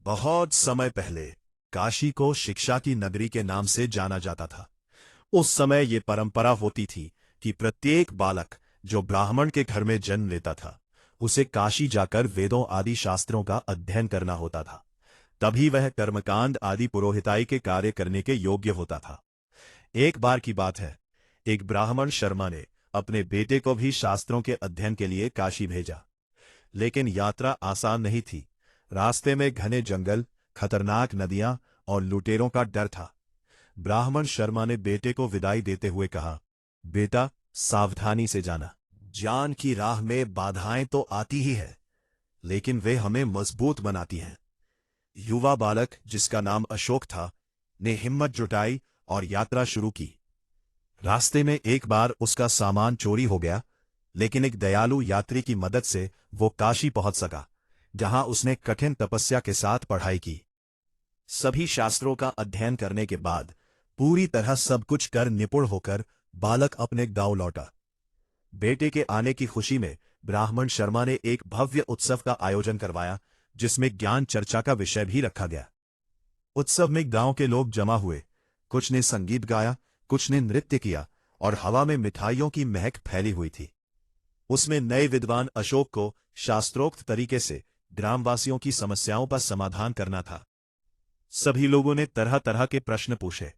बहुत समय पहले काशी को शिक्षा की नगरी के नाम से जाना जाता था। उस समय ये परंपरा होती थी कि प्रत्येक बालक जो ब्राह्मण के घर में जन्म लेता था उसे काशी जाकर वेदों आदि शास्त्रों का अध्ययन करना होता था। तभी वह कर्मकांड आदि पुरोहिताई के कार्य करने के योग्य होता था। एक बार की बात है, एक ब्राह्मण शर्मा ने अपने बेटे को भी शास्त्रों के अध्ययन के लिए काशी भेजा। लेकिन यात्रा आसान नहीं थी। रास्ते में घने जंगल, खतरनाक नदियां और लुटेरों का डर था। ब्राह्मण शर्मा ने बेटे को विदाई देते हुए कहा, बेटा, सावधानी से जाना। ज्ञान की राह में बाधाएं तो आती ही है, लेकिन वे हमें मजबूत बनाती हैं। युवा बालक, जिसका नाम अशोक था, ने हिम्मत जुटाई और यात्रा शुरू की। रास्ते में एक बार उसका सामान चोरी हो गया, लेकिन एक दयालु यात्री की मदद से वो काशी पहुंच सका, जहां उसने कठिन तपस्या के साथ पढ़ाई की। सभी शास्त्रों का अध्ययन करने के बाद पूरी तरह सब कुछ कर निपुण होकर बालक अपने गांव लौटा। बेटे के आने की खुशी में ब्राह्मण शर्मा ने एक भव्य उत्सव का आयोजन करवाया, जिसमें ज्ञान चर्चा का विषय भी रखा गया। उत्सव में गांव के लोग जमा हुए। कुछ ने संगीत गाया, कुछ ने नृत्य किया और हवा में मिठाइयों की महक फैली हुई थी। उसमें नए विद्वान अशोक को शास्त्रोक्त तरीके से ग्रामवासियों की समस्याओं का समाधान करना था। सभी लोगों ने तरह तरह के प्रश्न पूछे।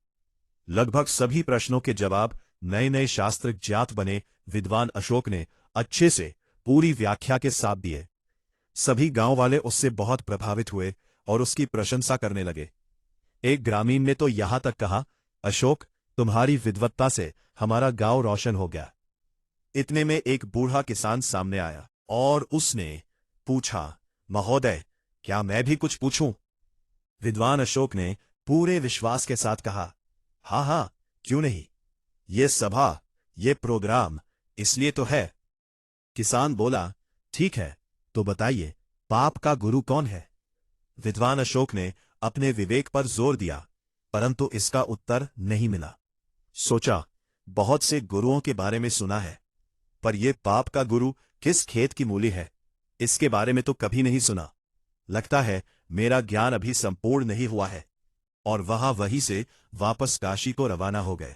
लगभग सभी प्रश्नों के जवाब नए नए शास्त्र ज्ञात बने विद्वान अशोक ने अच्छे से पूरी व्याख्या के साथ दिए। सभी गांव वाले उससे बहुत प्रभावित हुए और उसकी प्रशंसा करने लगे। एक ग्रामीण ने तो यहां तक कहा, अशोक, तुम्हारी विद्वत्ता से हमारा गांव रोशन हो गया। इतने में एक बूढ़ा किसान सामने आया और उसने पूछा, महोदय, क्या मैं भी कुछ पूछूं? विद्वान अशोक ने पूरे विश्वास के साथ कहा, हाँ हाँ, क्यों नहीं। ये सभा, ये प्रोग्राम इसलिए तो है। किसान बोला, ठीक है, तो बताइए, पाप का गुरु कौन है? विद्वान अशोक ने अपने विवेक पर जोर दिया, परंतु इसका उत्तर नहीं मिला। सोचा, बहुत से गुरुओं के बारे में सुना है, पर यह पाप का गुरु किस खेत की मूली है, इसके बारे में तो कभी नहीं सुना। लगता है मेरा ज्ञान अभी संपूर्ण नहीं हुआ है। और वहीं से वापस काशी को रवाना हो गए।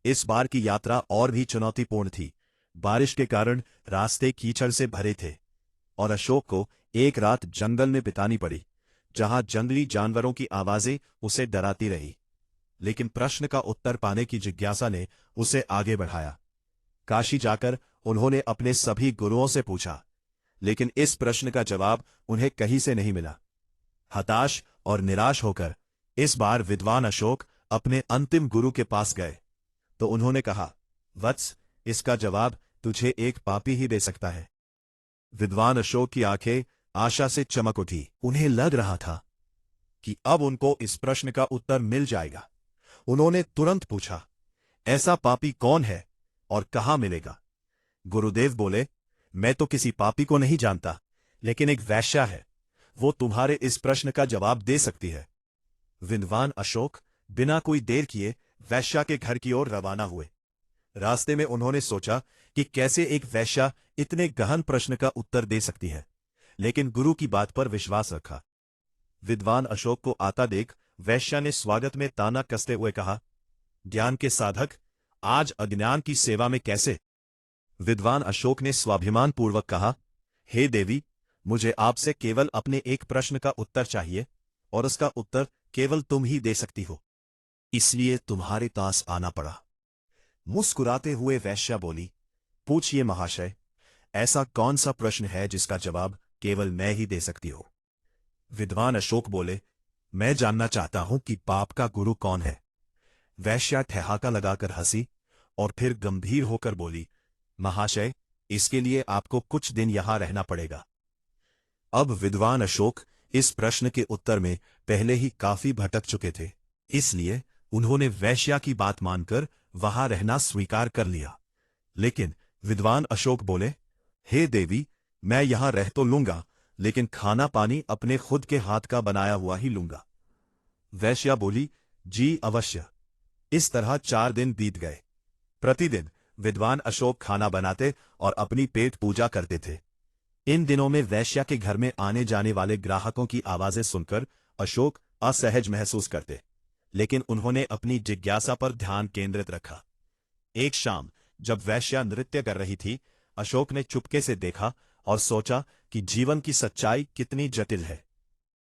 इस बार की यात्रा और भी चुनौतीपूर्ण थी। बारिश के कारण रास्ते कीचड़ से भरे थे और अशोक को एक रात जंगल में बितानी पड़ी, जहां जंगली जानवरों की आवाजें उसे डराती रही। लेकिन प्रश्न का उत्तर पाने की जिज्ञासा ने उसे आगे बढ़ाया। काशी जाकर उन्होंने अपने सभी गुरुओं से पूछा, लेकिन इस प्रश्न का जवाब उन्हें कहीं से नहीं मिला। हताश और निराश होकर इस बार विद्वान अशोक अपने अंतिम गुरु के पास गए तो उन्होंने कहा, वत्स, इसका जवाब तुझे एक पापी ही दे सकता है। विद्वान अशोक की आंखें आशा से चमक उठी। उन्हें लग रहा था कि अब उनको इस प्रश्न का उत्तर मिल जाएगा। उन्होंने तुरंत पूछा, ऐसा पापी कौन है और कहां मिलेगा? गुरुदेव बोले, मैं तो किसी पापी को नहीं जानता, लेकिन एक वैश्या है, वो तुम्हारे इस प्रश्न का जवाब दे सकती है। विद्वान अशोक बिना कोई देर किए वैश्या के घर की ओर रवाना हुए। रास्ते में उन्होंने सोचा कि कैसे एक वैश्या इतने गहन प्रश्न का उत्तर दे सकती है, लेकिन गुरु की बात पर विश्वास रखा। विद्वान अशोक को आता देख वैश्या ने स्वागत में ताना कसते हुए कहा, ज्ञान के साधक, आज अज्ञान की सेवा में कैसे? विद्वान अशोक ने स्वाभिमान पूर्वक कहा, हे देवी, मुझे आपसे केवल अपने एक प्रश्न का उत्तर चाहिए और उसका उत्तर केवल तुम ही दे सकती हो, इसलिए तुम्हारे पास आना पड़ा। मुस्कुराते हुए वैश्या बोली, पूछिए महाशय, ऐसा कौन सा प्रश्न है जिसका जवाब केवल मैं ही दे सकती हूं? विद्वान अशोक बोले, मैं जानना चाहता हूं कि पाप का गुरु कौन है। वैश्या ठहाका लगाकर हंसी और फिर गंभीर होकर बोली, महाशय, इसके लिए आपको कुछ दिन यहां रहना पड़ेगा। अब विद्वान अशोक इस प्रश्न के उत्तर में पहले ही काफी भटक चुके थे, इसलिए उन्होंने वैश्या की बात मानकर वहां रहना स्वीकार कर लिया। लेकिन विद्वान अशोक बोले, हे देवी, मैं यहां रह तो लूंगा, लेकिन खाना पानी अपने खुद के हाथ का बनाया हुआ ही लूंगा। वैश्या बोली, जी अवश्य। इस तरह 4 दिन बीत गए। प्रतिदिन विद्वान अशोक खाना बनाते और अपनी पेट पूजा करते थे। इन दिनों में वैश्या के घर में आने जाने वाले ग्राहकों की आवाजें सुनकर अशोक असहज महसूस करते, लेकिन उन्होंने अपनी जिज्ञासा पर ध्यान केंद्रित रखा। एक शाम जब वैश्या नृत्य कर रही थी, अशोक ने चुपके से देखा और सोचा कि जीवन की सच्चाई कितनी जटिल है।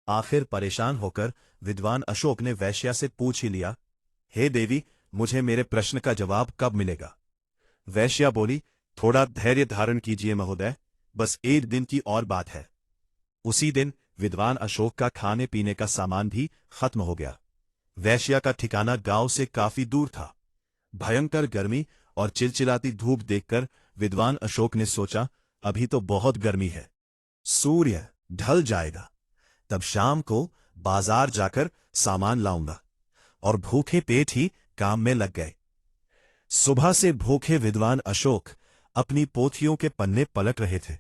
आखिर परेशान होकर विद्वान अशोक ने वैश्या से पूछ ही लिया, हे देवी, मुझे मेरे प्रश्न का जवाब कब मिलेगा? वैश्या बोली, थोड़ा धैर्य धारण कीजिए महोदय, बस एक दिन की और बात है। उसी दिन विद्वान अशोक का खाने पीने का सामान भी खत्म हो गया। वैश्या का ठिकाना गांव से काफी दूर था। भयंकर गर्मी और चिलचिलाती धूप देखकर विद्वान अशोक ने सोचा, अभी तो बहुत गर्मी है, सूर्य ढल जाएगा, तब शाम को बाजार जाकर सामान लाऊंगा। और भूखे पेट ही काम में लग गए। सुबह से भूखे विद्वान अशोक अपनी पोथियों के पन्ने पलट रहे थे।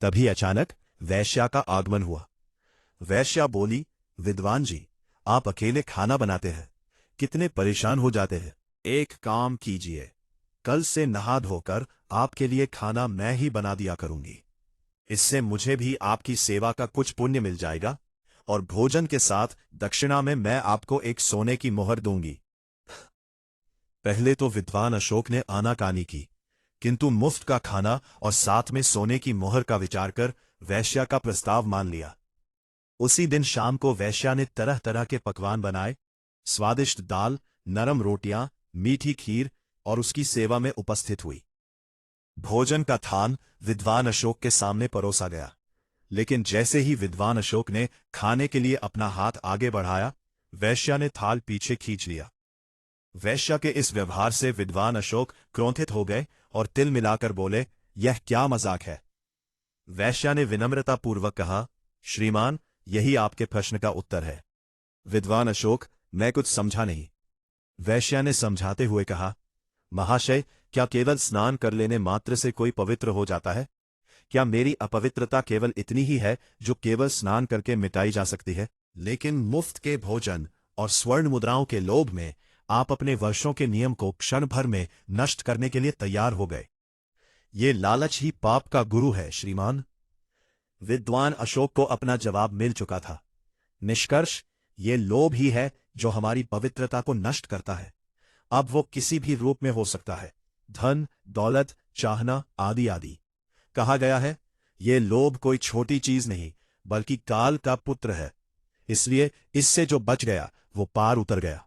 तभी अचानक वैश्या का आगमन हुआ। वैश्या बोली, विद्वान जी, आप अकेले खाना बनाते हैं, कितने परेशान हो जाते हैं। एक काम कीजिए, कल से नहा धोकर आपके लिए खाना मैं ही बना दिया करूंगी। इससे मुझे भी आपकी सेवा का कुछ पुण्य मिल जाएगा और भोजन के साथ दक्षिणा में मैं आपको एक सोने की मोहर दूंगी। पहले तो विद्वान अशोक ने आनाकानी की, किंतु मुफ्त का खाना और साथ में सोने की मोहर का विचार कर वैश्या का प्रस्ताव मान लिया। उसी दिन शाम को वैश्या ने तरह तरह के पकवान बनाए, स्वादिष्ट दाल, नरम रोटियां, मीठी खीर, और उसकी सेवा में उपस्थित हुई। भोजन का थान विद्वान अशोक के सामने परोसा गया, लेकिन जैसे ही विद्वान अशोक ने खाने के लिए अपना हाथ आगे बढ़ाया, वैश्या ने थाल पीछे खींच लिया। वैश्या के इस व्यवहार से विद्वान अशोक क्रोधित हो गए और तिल मिलाकर बोले, यह क्या मजाक है? वैश्या ने विनम्रतापूर्वक कहा, श्रीमान, यही आपके प्रश्न का उत्तर है। विद्वान अशोक, मैं कुछ समझा नहीं। वैश्या ने समझाते हुए कहा, महाशय, क्या केवल स्नान कर लेने मात्र से कोई पवित्र हो जाता है? क्या मेरी अपवित्रता केवल इतनी ही है जो केवल स्नान करके मिटाई जा सकती है? लेकिन मुफ्त के भोजन और स्वर्ण मुद्राओं के लोभ में आप अपने वर्षों के नियम को क्षण भर में नष्ट करने के लिए तैयार हो गए। ये लालच ही पाप का गुरु है श्रीमान। विद्वान अशोक को अपना जवाब मिल चुका था। निष्कर्ष, ये लोभ ही है जो हमारी पवित्रता को नष्ट करता है। अब वो किसी भी रूप में हो सकता है, धन, दौलत, चाहना, आदि आदि। कहा गया है, ये लोभ कोई छोटी चीज नहीं बल्कि काल का पुत्र है। इसलिए इससे जो बच गया वो पार उतर गया।